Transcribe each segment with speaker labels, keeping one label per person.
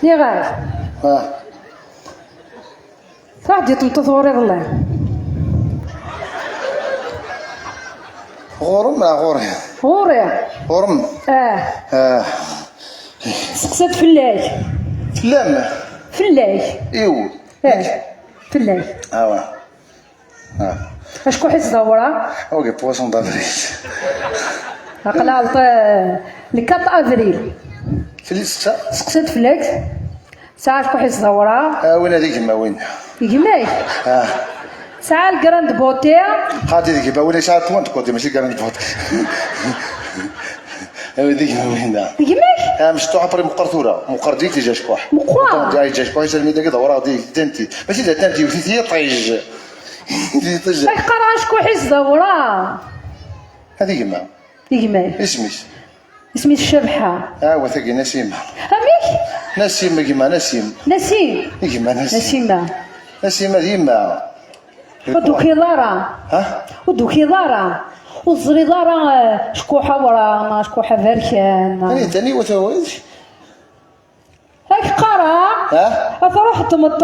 Speaker 1: يا غاز صح جيت متطوري والله
Speaker 2: غورم لا غوري غورم
Speaker 1: سقسات فلاش فلاش
Speaker 2: ايوا
Speaker 1: فلاش اشكون حيت دورة
Speaker 2: اوكي بواسون دافريل
Speaker 1: قلعت لكات افريل
Speaker 2: في
Speaker 1: سقسات فلاش ساعة شكون حيت دورة
Speaker 2: وين هذيك ما وين
Speaker 1: يجمعك ساعة الكراند بوتي
Speaker 2: هادي ديك وين ساعة بوانت كوتي ماشي كراند بوتي هذيك ما وين
Speaker 1: يجمعك
Speaker 2: مش توحى بري مقر ديك جا شكوح
Speaker 1: مقوى
Speaker 2: جا شكوح يسلمي داك دورة ديك تنتي ماشي دا تنتي وثيتي طيج طيج
Speaker 1: قرا شكون حيت دورة
Speaker 2: هذيك ما
Speaker 1: يجمعك اسمي الشبحة
Speaker 2: وثقي نسيمة
Speaker 1: أميك
Speaker 2: نسيمة كيما نسيم كيما نسيمة ديما
Speaker 1: ودوكي دارا ودوكي دارا وزري دارا شكوحة ورانا شكوحة بركان
Speaker 2: أنا تاني وتوالد
Speaker 1: هاك قرا تروح تمطط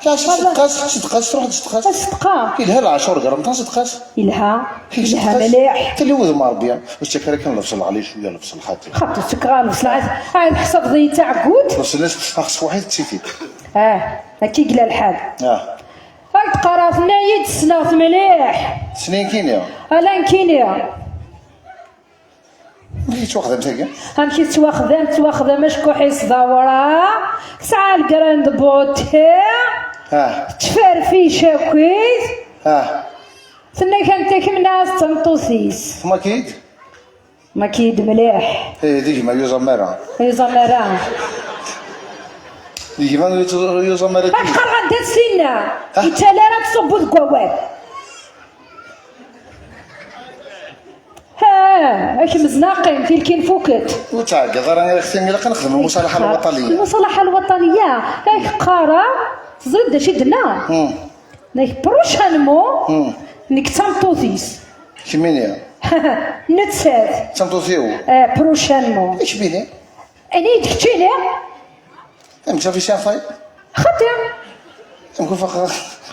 Speaker 2: صدقاس تروح
Speaker 1: صدقا
Speaker 2: إلها العشر قرم تاع صدقاس
Speaker 1: إلها مليح
Speaker 2: تلوذ مربيا واش تكرا كان لبس عليه شويه لبس الخاطر
Speaker 1: خاطر السكر لبس عاد حسب ضي تاع قوت
Speaker 2: بس الناس خاص واحد تسيتي
Speaker 1: هاكي قلا الحال هاك تقرا ثنايا السنة مليح
Speaker 2: سنين كينيا
Speaker 1: الان كينيا
Speaker 2: مشيت واخدة مساكن
Speaker 1: مشيت تواخدم شكون حيس دورة ساعة الكراند بوتي تفارفي شاكويت ثنا كانت كمنا تمطوسيس ماكيد مليح
Speaker 2: ديك ما يوزا مرا ديك ما يوزا مرا
Speaker 1: أشقر عندها سنة يتلا راه تصبو الكواب اش مزناقين في الكين فوكت
Speaker 2: وتعقد راني اختي الا كنخدم المصالحه الوطنيه
Speaker 1: هاك قارا زرد شدنا ناك بروشانمون نيك تامطوزيس
Speaker 2: كمينيا
Speaker 1: نتسات
Speaker 2: تامطوزيو
Speaker 1: بروشانمون
Speaker 2: اش بيني
Speaker 1: انا دكتيني
Speaker 2: مشى في شافاي
Speaker 1: خاطر
Speaker 2: نكون فخر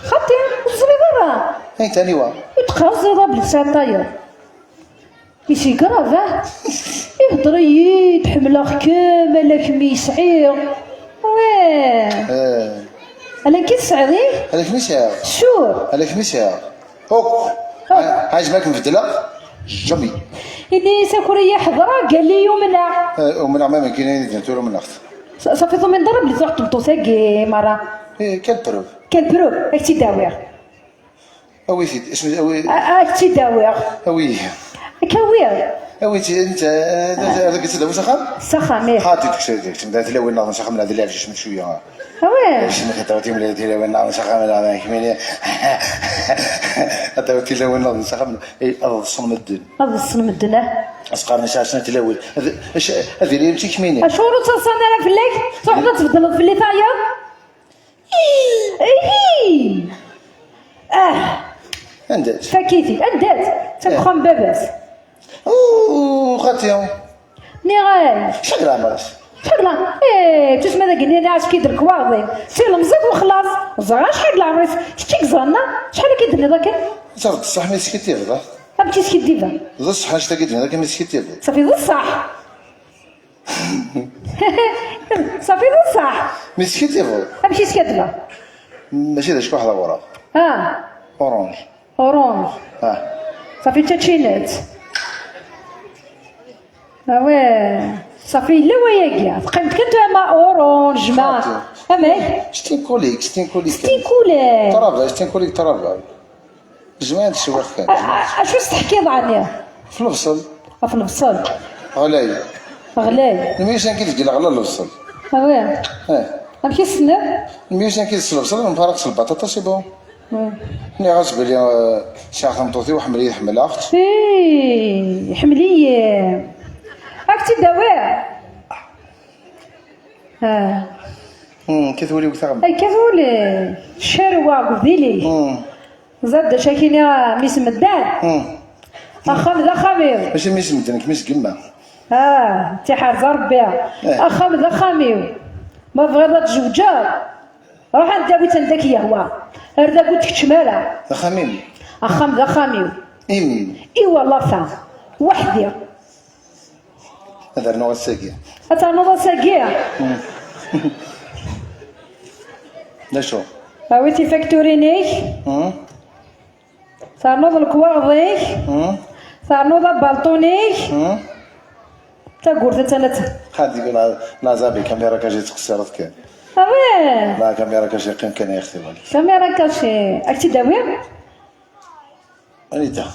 Speaker 1: خاطر زري برا
Speaker 2: هاي تاني وا
Speaker 1: وتخرج راب لسان طاير ماشي كرافه يهضر يتحمل كامل كمي سعير انا كي سعيري
Speaker 2: هذاك مشى
Speaker 1: شور
Speaker 2: هذاك مشى هوك عاجبك مفدله جمي
Speaker 1: اني سكريه حضره قال لي يومنا
Speaker 2: ومن ما كاينين ديروا من اخت
Speaker 1: صافي ثم نضرب لي تروح تمطوساكي مره
Speaker 2: كان بروف
Speaker 1: اكتي داوير
Speaker 2: اوي سيدي اسمه
Speaker 1: اكتي داوير
Speaker 2: اوي
Speaker 1: كوير
Speaker 2: اويتي انت هذاك تداوي
Speaker 1: سخان مي
Speaker 2: خاطي ديك تبدا تلاوي النار سخان من هذا اللي عرفتي من شويه شنو كتعطي من تلاوي النار سخان من هذا كميني هذا تلاوي النار سخان اي الصنم الدن اسقرني شنو تلاوي هذه اللي انت كميني
Speaker 1: شنو تصنع انا في الليل تروح تبدل في الليل تعيط
Speaker 2: عندك
Speaker 1: فكيتي تبخم باباس
Speaker 2: خاتيهم
Speaker 1: نيغاي
Speaker 2: شكرا عمرك
Speaker 1: تسمى ذاك اللي ناس كيدير كواضي سير مزيد وخلاص زغا شحال العريس شتيك زرنا شحال كيدير ذاك
Speaker 2: صافي الصح ما سكتي فضا
Speaker 1: امشي سكيديفا
Speaker 2: ذا الصح اش تقدر ذاك ما سكتي
Speaker 1: صافي ذا الصح صافي ذا الصح
Speaker 2: ما سكتي فضا
Speaker 1: امشي سكتلا
Speaker 2: ماشي ذا شكون حدا وراه اورانج
Speaker 1: صافي تشينات صافي لا وياكيا قيمت كنت ما اورانج ما اماك
Speaker 2: شتين كوليك
Speaker 1: ترابا
Speaker 2: شتين كوليك ترابا جماعة الشواخ كان
Speaker 1: اش تحكي عني
Speaker 2: في البصل غلاي 150 كيلو ديال غلا البصل
Speaker 1: امشي السنة
Speaker 2: 150 كيلو البصل مفارقش البطاطا سي بون ملي غاسب لي شاخ مطوطي وحمليه حمل اخت
Speaker 1: حمليه اكتي دواء
Speaker 2: كثولي وثغم
Speaker 1: اي كثولي شروع قذيلي زاد شاكيني ميس مدان اخام ذا خمير
Speaker 2: ماشي ميس مدان كميس قمه
Speaker 1: انتي حارزه ربي. اخام ذا خاميو ما بغيت تزوجا روح نداوي تنداك يهوى هردا قلت كشماله
Speaker 2: خميم
Speaker 1: اخام ذا خاميو اي والله فا وحدي
Speaker 2: هذا نوع الساقية
Speaker 1: اتا نوضا ساقيه
Speaker 2: نشو
Speaker 1: اويتي فاكتورينيك صار نوض الكواضيك صار نوض بالطونيك تا قلت انا
Speaker 2: خاد يقول نازابي كاميرا كاجي تقصرت كان
Speaker 1: اوي
Speaker 2: لا كاميرا كاجي قيم كان يختي بالي
Speaker 1: كاميرا كاشي اكتي داوي
Speaker 2: انيتا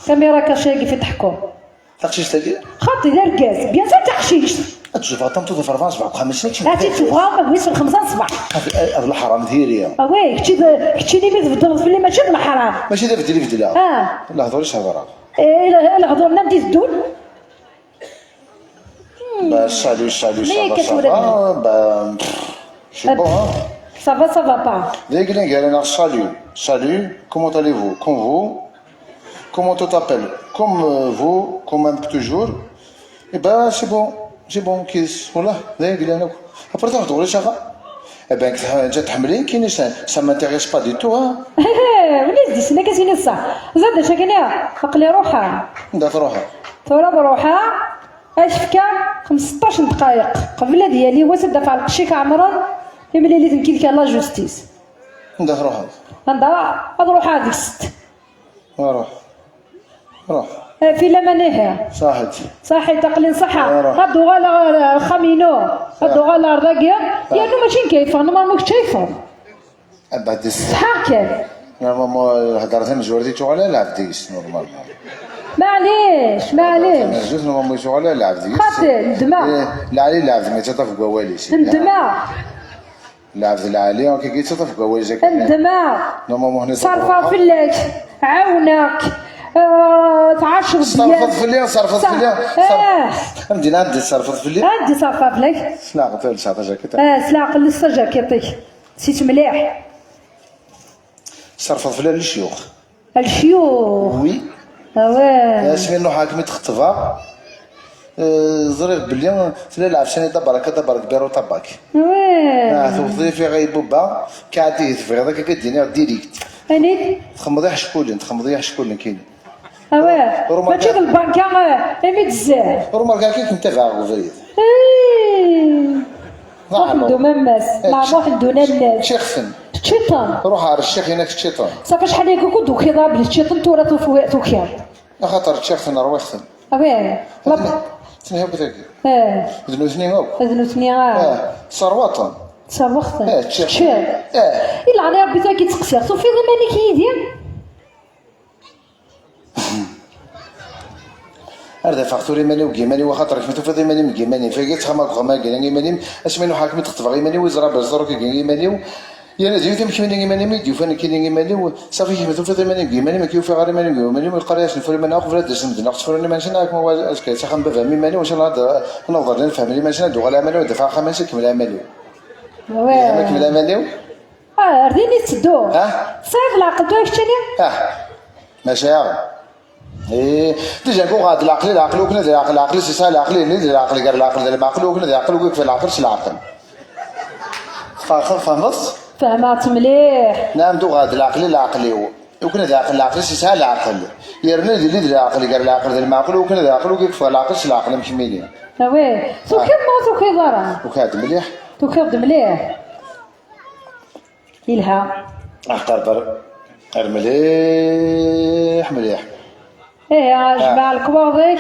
Speaker 1: كاميرا كاشي كيف تحكوا
Speaker 2: تقشيش تاكي
Speaker 1: خاطي دار كاس بيان سور تحشيش
Speaker 2: تشوف عطمتو في فرفان صباح خمس نيك
Speaker 1: هاتي تبغى ما بغيتش الخمسة الصباح
Speaker 2: هذا الحرام ديالي
Speaker 1: اوي كنتي لي تفضل في اللي ماشي الحرام
Speaker 2: ماشي دابا ديري في دلا لا هضريش هضره
Speaker 1: الهضور ندي الدول
Speaker 2: Salut, salut, ça va, ça va. C'est bon, hein?
Speaker 1: Ça va pas.
Speaker 2: Salut, salut, comment allez-vous? Comme vous? Comment tu t'appelles? Comme vous, comme même toujours. Eh ben, c'est bon, kiss. Voilà, après t'as retrouvé ça va? Eh ben, tu as تحملين كاين ça m'intéresse pas du tout, hein?
Speaker 1: وليد ديسنا كاسين الصح زاد شكنيها عقلي روحها
Speaker 2: دات روحها
Speaker 1: ثورة بروحها اشفكا 15 دقائق قبل ديالي واش دافع القشيك عمران يملي لي تنكي ديك لا جوستيس
Speaker 2: دات روحها
Speaker 1: نروح هذيك الست
Speaker 2: روح
Speaker 1: في لمنها صحي تقلين صحة هادو غالا خمينو هادو غالا رضاقيا يعني ماشي كيفهم انا ما كنتش شايفهم
Speaker 2: بعد
Speaker 1: صحا كان
Speaker 2: نورمالمون هضرتين جورديتو على العبديس نورمالمون
Speaker 1: معليش
Speaker 2: جوج نورمالمون يسوق على العبديس
Speaker 1: خاطر ندمع
Speaker 2: لا علي العبد ما تطف قواليش
Speaker 1: ندمع
Speaker 2: العبد العالي كي تطف قواليش
Speaker 1: ندمع
Speaker 2: نورمالمون هنا
Speaker 1: صرفة فلك عاونك تعاشر
Speaker 2: صرفت في الليل مدينة عندي صرفت في الليل
Speaker 1: عندي صرفة فلك
Speaker 2: سلاق لسا جاكيت
Speaker 1: سلاق لسا جاكيتي نسيت مليح
Speaker 2: صرفت في الليل للشيوخ
Speaker 1: وي
Speaker 2: اسمي انه حاكمي تخطفها زريق بلي تلا عفساني دبرك بيرو طباك توفضي في غيبوبا كعديه في هذاك كديني ديريكت
Speaker 1: اني
Speaker 2: تخمضي حشكولين كاين
Speaker 1: ما تجي البنكه امي بزاف
Speaker 2: روما كاكي كنت غاغو فريد
Speaker 1: وحدو مماس وحدو الناس
Speaker 2: شيخفن
Speaker 1: الشيطان
Speaker 2: روح على الشيخ هناك الشيطان
Speaker 1: صافي شحال ياكو دوكي ضاب الشيطان تورا توكير
Speaker 2: خاطر الشيخ رويخن ثنيه بتاكي ذنو ثنين صروطن
Speaker 1: تشير الا على ربي تاكي تقصير صوفي ضمانك يدير
Speaker 2: هذا فاكتوري ماني وكيماني وخاطر كنت في ماني مكيماني فايت خما خما كيماني اسمينو حاكم تخطف غيماني وزرا بزرو كيماني يا زيد كيماني ماني ميديو فانا كيماني صافي كيما في ماني كيماني ما كيوفي غير ماني ما القرياش نفري ماني اخو فلاد درس مدنا خصفرني ماشي ناك ما واش كيتخم بفهمي ماني واش نوضر نفهم لي ماشي ندو على ماني ودفع خمسه كمل ماني كمل ماني
Speaker 1: رديني تسدو صيف العقل تو كشتني
Speaker 2: ماشي ديجا نقول غاد العقل وكنا العقل سي سا العقل العقل قال العقل ديال العقل وكنا العقل وكيف العقل شي العقل فهمت
Speaker 1: مليح
Speaker 2: نعم دو غاد العقل وكنا العقل سي سا العقل يرنا ديال العقل قال العقل ديال المعقول وكنا العقل وكيف العقل شي العقل مكملين
Speaker 1: تو كي ضرا
Speaker 2: وكاد مليح
Speaker 1: مليح يلها
Speaker 2: قربر مليح
Speaker 1: يا جماعة الكواضيك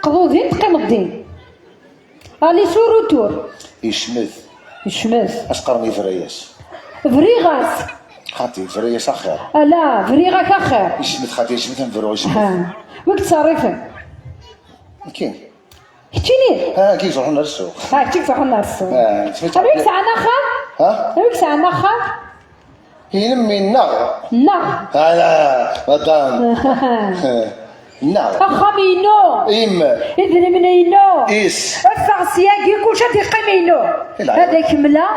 Speaker 1: قضوض زين تقيم الدين راني سور وتور يشمث
Speaker 2: اشقرني فرياس
Speaker 1: فريغاس
Speaker 2: خاطي فرياس اخر
Speaker 1: لا فريغاك اخر
Speaker 2: يشمث خاطي يشمث نفرو يشمث
Speaker 1: وقت صريفا
Speaker 2: كاين
Speaker 1: كتيني
Speaker 2: كيف تروحوا للسوق
Speaker 1: كيف تروحوا للسوق هاويك ساعة نخر
Speaker 2: هي نمي النغ لا مدام
Speaker 1: خمينو إذن منينو الفعسياكي كلشي تيقيمينو هذا يكملا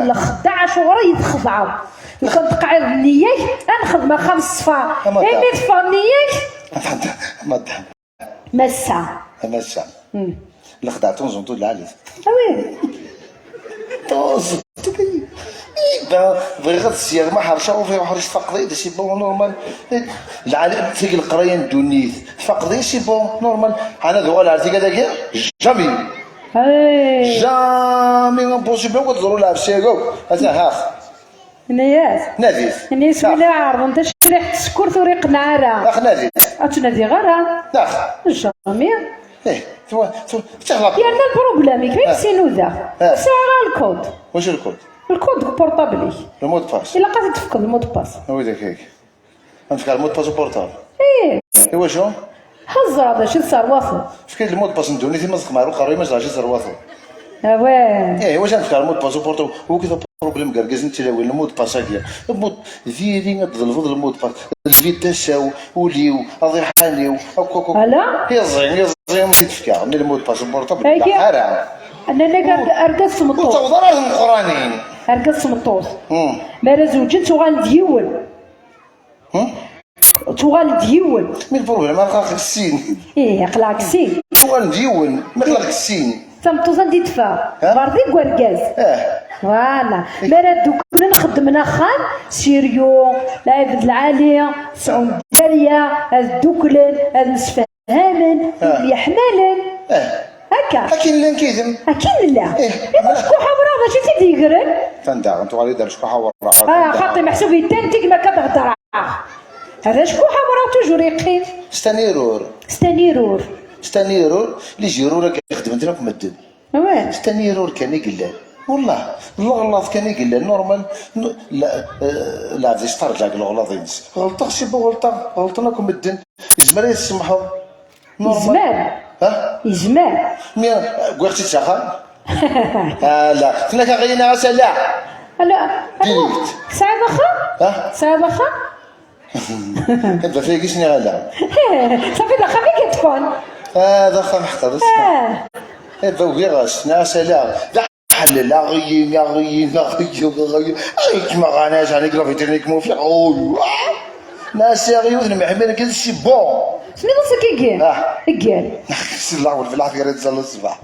Speaker 1: الخدع شغل يتخضعوا كنت قاعد نياك نخدم 5 صفار إمي تفا نياك
Speaker 2: مسا اللي خدعتون زنتو العالي
Speaker 1: وي
Speaker 2: توز بغي غير السياق ما حرشا وفيه حرش فقدي دا سي بون نورمال العالم تيجي القرايه ندونيت فقدي سي بون نورمال انا دوغا العرتي كذا جامي جامي امبوسيبل وتضروا لها بسيكو هذا هاخ
Speaker 1: نيات
Speaker 2: ناديت
Speaker 1: نيس ولا عارض انت شريحة سكر ثوريق نعرة
Speaker 2: اخ ناديت
Speaker 1: اتنادي غيرها
Speaker 2: اخ
Speaker 1: جامي
Speaker 2: تو تغلط
Speaker 1: يعني البروبليم كيف سينو ذا ساعة الكود
Speaker 2: واش الكود
Speaker 1: بورطابلي
Speaker 2: المود باس
Speaker 1: الا قاعد تفقد المود باس
Speaker 2: وي داك هيك نفكر المود باس بورطابل
Speaker 1: ايه
Speaker 2: واش هو
Speaker 1: هزر هذا شي صار واصل
Speaker 2: فكر المود باس ندوني في مزق معروف قري ما جاش صار واصل
Speaker 1: واه
Speaker 2: واش نفكر المود باس بورطابل هو كذا بروبليم كاركاز انت لا وين المود باس هكذا المود فيري تضلفض المود باس الفيتاساو وليو اضيحانيو هكاك
Speaker 1: لا
Speaker 2: يزين ما تفكر من المود باس بورطابل حرام
Speaker 1: انا ارقص مطوط
Speaker 2: وتوضر القرانين
Speaker 1: ارقص مطوط ما زوجين تغالديول تغالديول
Speaker 2: من البروبليم ما خلق السين
Speaker 1: قلعك السين
Speaker 2: تغالديول ما خلق السين
Speaker 1: تمطوزن دي دفا باردي كواركاز فوالا ما دوك نخدم خان سيريو العبد العالي سعودية الدوكلن المسفهامن يحملن هكا
Speaker 2: اكين لا نكيدم
Speaker 1: اكين لا شكون حمراء ماشي تيدي يقرن
Speaker 2: تندع انتو غادي دار شكون حمراء
Speaker 1: خاطي محسوب يتنتك ما كتهضر هذا شكون حمراء توجور يقيم
Speaker 2: ستانيرور اللي جيرورا كيخدم عندنا في مدن
Speaker 1: واه
Speaker 2: ستانيرور كان يقلال والله الغلاط كان يقلال نورمال لا عاد يسترجع الغلاط غلطه شي غلطنا كم مدن زمر يسمحوا
Speaker 1: نورمال يجمال
Speaker 2: مي قلتي تسخن لا كنا كغينا عسل لا ديريكت
Speaker 1: ساعة واخا ساعة واخا
Speaker 2: كنت فيكيشني غالا
Speaker 1: صافي دخل فيك تكون
Speaker 2: هذا خا محتضر هذا وغيراش ناسلا حل لا غي كما غاناش انا كلا فيترنيك مو في ناس يغيو انا محمل كذا شي بون
Speaker 1: شنو نصك يقال
Speaker 2: سي الله ولف العافيه راه تزال الصباح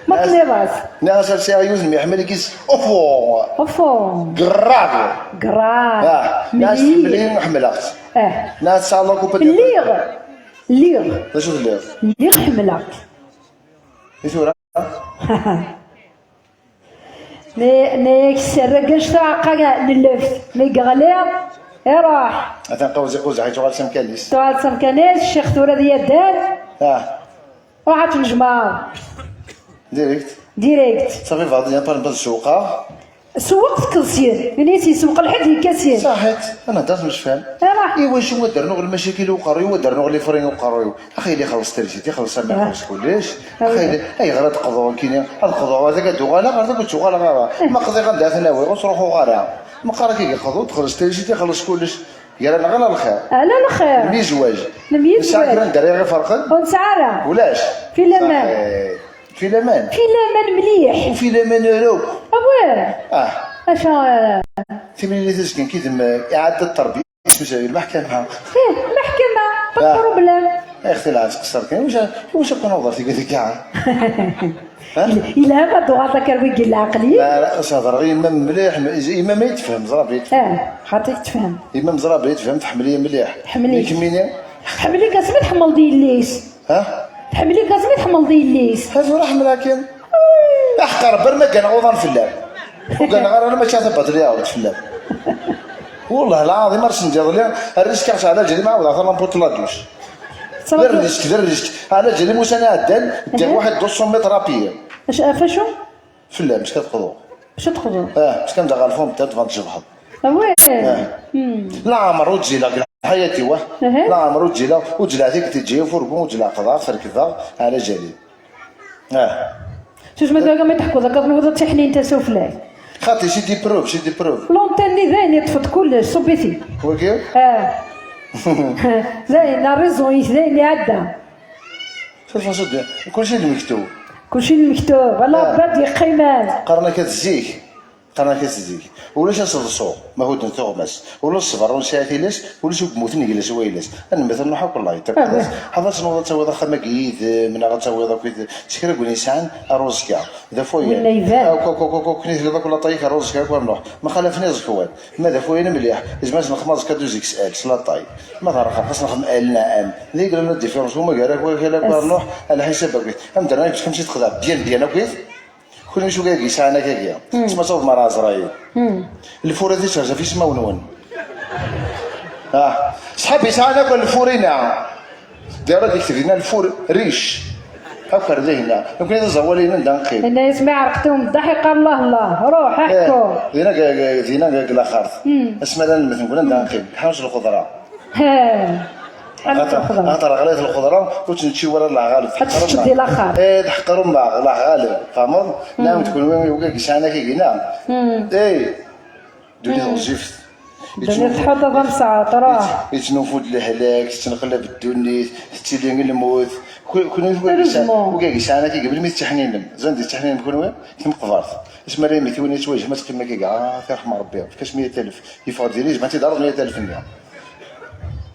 Speaker 1: ما طلباش
Speaker 2: ناس سيريوز محمل كيس اوفو غراف ناس مليون محملات ناس صالو كوبا
Speaker 1: ليغ
Speaker 2: شوف
Speaker 1: ليغ حملات
Speaker 2: يسورا
Speaker 1: نيك سرقش تعقا نلف نقغلي يروح
Speaker 2: مثلا قوز حيت غال سمكانيس
Speaker 1: توال سمكانيس الشيخ ثورة ديال الدار راحت الجماعة ديريكت
Speaker 2: صافي فاضي بار نبز السوقة
Speaker 1: سوقت كلسير نيتي يسوق الحد كاسير
Speaker 2: صحيت انا درت مش فاهم ايوا شنو درنا غير المشاكل وقرايو ودرنا غير لي فرين وقرايو اخي اللي خلص ترجيتي خلص ما يخلص كلش اخي اي غير تقضوا كاين القضوا هذا كدو غالا غير تقول شو غالا ما قضي غندا ثناوي وتروحوا غالا ما قرا كي يقضوا تخرج ترجيتي خلص كلش قال انا غير الخير
Speaker 1: على الخير
Speaker 2: المزواج
Speaker 1: المزواج
Speaker 2: ندير غير فرق
Speaker 1: ونسعره
Speaker 2: ولاش
Speaker 1: في الامان مليح
Speaker 2: وفي الامان روك
Speaker 1: واه اش
Speaker 2: ثمن اللي تسكن كيدم اعاده التربيه مساوي المحكمه
Speaker 1: المحكمه بروبليم
Speaker 2: اختي العاد قصر كاين واش كون وظفتي قالت لك كاع
Speaker 1: الا غادو هذاك الويك العقلي
Speaker 2: لا صدر امام مليح امام ما يتفهم زرابي
Speaker 1: خاطر يتفهم
Speaker 2: امام زرابي يتفهم تحمليه مليح
Speaker 1: كمينه حملي كاسمي تحمل ديال الليس تحملي كاسمي تحمل ديال الليس
Speaker 2: هذا راه حملها كاين احقر برما كان غوضان في اللعب وكان غير انا ما شافت بدري عاود في اللعب والله العظيم ما رسم ديال الريسك على الجريمه عاود عطانا نبوط لا دوش الريسك على الجريمه وسنعدل دير واحد 200 متر رابيه
Speaker 1: فاشو
Speaker 2: في اللعب باش كتقضوا باش كنبدا غالفهم حتى تفضل تجبحوا لا عمرو تجي لك حياتي لا عمرو تجي لا وتجلع هذيك تجي فرقون وتجلع قضاء فركضه على جليل
Speaker 1: شوف مثلا ما تحكوا ذاك نوض تحنين انت سوفلاي
Speaker 2: خاطي شي دي بروف
Speaker 1: لونتيني زين يطفط كلش صوبيتي
Speaker 2: وكيف
Speaker 1: زين الريزون زين يعدى
Speaker 2: شوف كلشي اللي مكتوب
Speaker 1: والله بادي قيمان
Speaker 2: قرنا كتزيك قرنا كاسديك ولاش نصدصو ما هو تغمس ولا الصبر ونساتي لاش ولا شوف موتني جلاس ويلاس انا مثلا نحاول الله يتقبل حضرت نوض تسوي ضخ مقيد من غتسوي ضك شكرا قولي سان اروز كاع ذا فويا
Speaker 1: ولا يبان
Speaker 2: كوكو كنيت هذاك ولا طايك اروز كاع كنروح ما خلفني زكوان ماذا فويا مليح زعما نخمز كدوزيك سال سلا طاي ما ضرخ خاص نخدم النا ام ذيك لنا الديفيرونس هما قالك ولا نروح على حساب بكيت امدنا باش كنمشي تخدع ديال كويس كل شو كاكي ساعنا كاكيا تسمى صوب مرا زراير الفورة دي شارجة في سما ونون صحابي ساعنا كل الفورينا دايرة ديك تفينا الفور ريش هكا ردينا يمكن إذا زوالينا ندنقي
Speaker 1: إن يسمع رقتهم الضحك الله الله روح احكوا
Speaker 2: دينا كلا خارط اسمع لنا مثلا نقول ندنقي حاوش الخضرة اطرق عليه الخضره وتمشي ورا العغالب
Speaker 1: تشدي الاخر
Speaker 2: تحقروا مع العغالب فهمت نعم تكون وين كيسانا كينا دوني وظيفه
Speaker 1: دوني تحط ضمسه تروح
Speaker 2: يتنوفوا الهلاك تنقلب الدونيت تيلين الموت كنا كيسانا كي قبل ما يتحنين زين التحنين كون وين كنقفرت اسمع لي ميتوني تواجه ما تقيم كاع يرحم ربي كاش 100000 يفور ديريج ما تيضرب 100000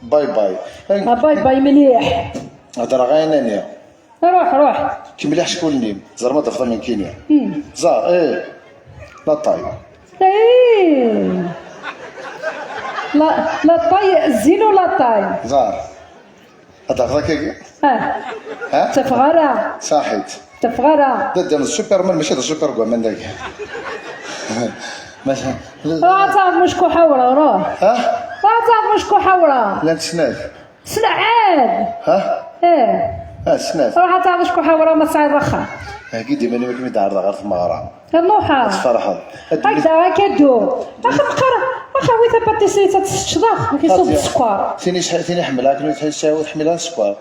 Speaker 2: باي باي
Speaker 1: باي باي مليح
Speaker 2: هضر غير انانيا
Speaker 1: روح
Speaker 2: كي مليح شكون نيم زرمه افضل من كينيا زار لا طاي
Speaker 1: لا طاي الزين ولا طاي
Speaker 2: زار هضر كاكي
Speaker 1: تفغره
Speaker 2: صحيت
Speaker 1: تفغره
Speaker 2: دام السوبر مان ماشي السوبر كوع من داك مثلا
Speaker 1: تعرف مشكو حوره روح تعرف مشكو حوره
Speaker 2: لا تسناد
Speaker 1: سنعاد
Speaker 2: سناد
Speaker 1: روح تعرف مشكو حوره ما سعيد رخا
Speaker 2: اكيد ديما ما كنت عارضه غير في المغرب
Speaker 1: اللوحه
Speaker 2: تفرحوا
Speaker 1: هكذا كدور اخا ويتا باتيسي تتشضخ ما كيصوب السكر
Speaker 2: ثاني حملها كنت تحملها السكر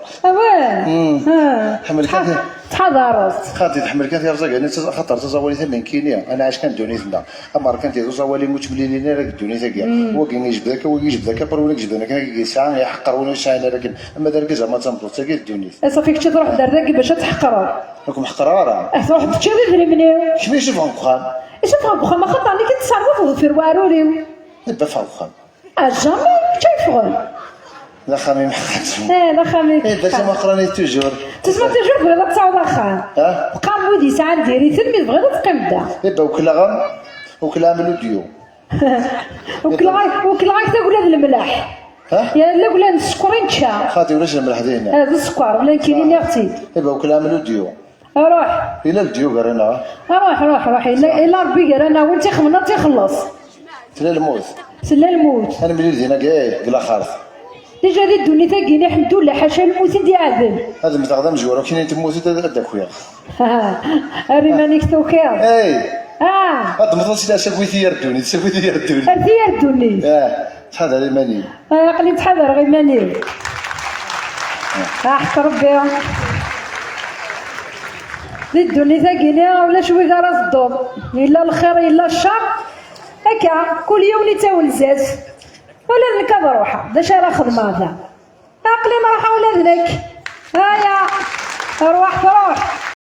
Speaker 2: حمل كان
Speaker 1: تحضرت
Speaker 2: خاطي تحمل كان في رزق انا خاطر تزاولي 8 كينيا انا عاش كان دوني ثنا اما كانت تزاولي متبلينين راك دوني ثقيا هو كان يجبد ذاك هو يجبد ذاك بروني يجبد انا كان ساعه يحقر ولا ساعه لكن اما ذاك زعما تنبط ثقيل دوني
Speaker 1: صافي كنت تروح دراكي باش تحقروا
Speaker 2: راكم حقراره
Speaker 1: تروح تشري منين
Speaker 2: كيفاش يشوفهم بخان
Speaker 1: يشوفهم بخان ما خاطرني كنتصرفوا في الواروري
Speaker 2: دابا فوقهم
Speaker 1: جامي كيفغل
Speaker 2: لا خامي محقاتهم
Speaker 1: لا خامي
Speaker 2: باش ما قراني توجور
Speaker 1: تسمع توجور بغيت تعاود اخا بقى مودي ساعه ديري تلميذ بغيت تقيم دا
Speaker 2: دابا وكلا عملوا ديو
Speaker 1: وكلا غايك تقول هذا الملاح يا لا ولا السكر نتشا
Speaker 2: خاطي ولاش الملح دينا
Speaker 1: هذا السكر ولا كاينين اختي
Speaker 2: دابا وكلا عملوا ديو
Speaker 1: روح
Speaker 2: الا الديو قرانا
Speaker 1: روح الا ربي قرانا وانت خمنا تيخلص
Speaker 2: سلا الموت
Speaker 1: انا
Speaker 2: ملي دينا كاع قلا خارط
Speaker 1: ديجا هذه الدنيا تاكيني الحمد لله حاشا الموت دي عادل
Speaker 2: هذا متقدم جوار كاين تموت هذاك خويا
Speaker 1: ريمانيك توكيل
Speaker 2: هذا مثلا ساكوي ثيار الدوني
Speaker 1: ثيار الدوني
Speaker 2: تحضر ريماني
Speaker 1: قلي تحضر ريماني حق ربي الدنيا تاكيني ولا شوي راس الضوء الا الخير الا الشر هكا كل يوم نتاولزاز ولا نكاد روحها دا شارع خدمة هذا عقلي ما راح ولادنك هيا روح